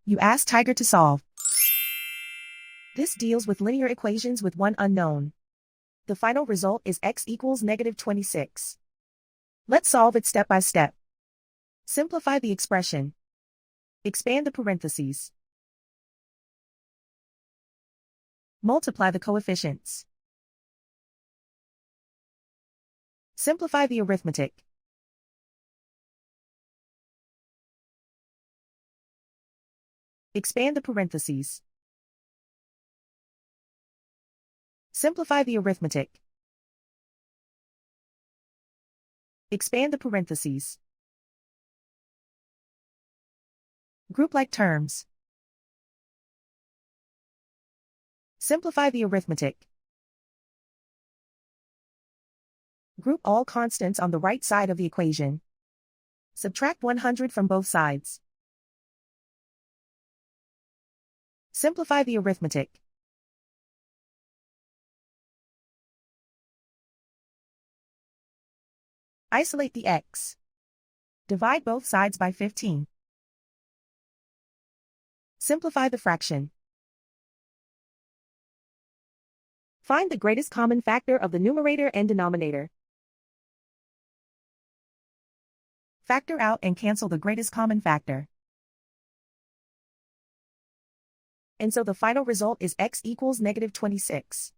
You ask Tiger to solve. This deals with linear equations with one unknown. The final result is x equals -26. Let's solve it step by step. Simplify the expression. Expand the parentheses. Multiply the coefficients. Simplify the arithmetic. Expand the parentheses. Simplify the arithmetic. Expand the parentheses. Group like terms. Simplify the arithmetic. Group all constants on the right side of the equation. Subtract 100 from both sides. Simplify the arithmetic. Isolate the x. Divide both sides by 15. Simplify the fraction. Find the greatest common factor of the numerator and denominator. Factor out and cancel the greatest common factor. And so the final result is x equals -26.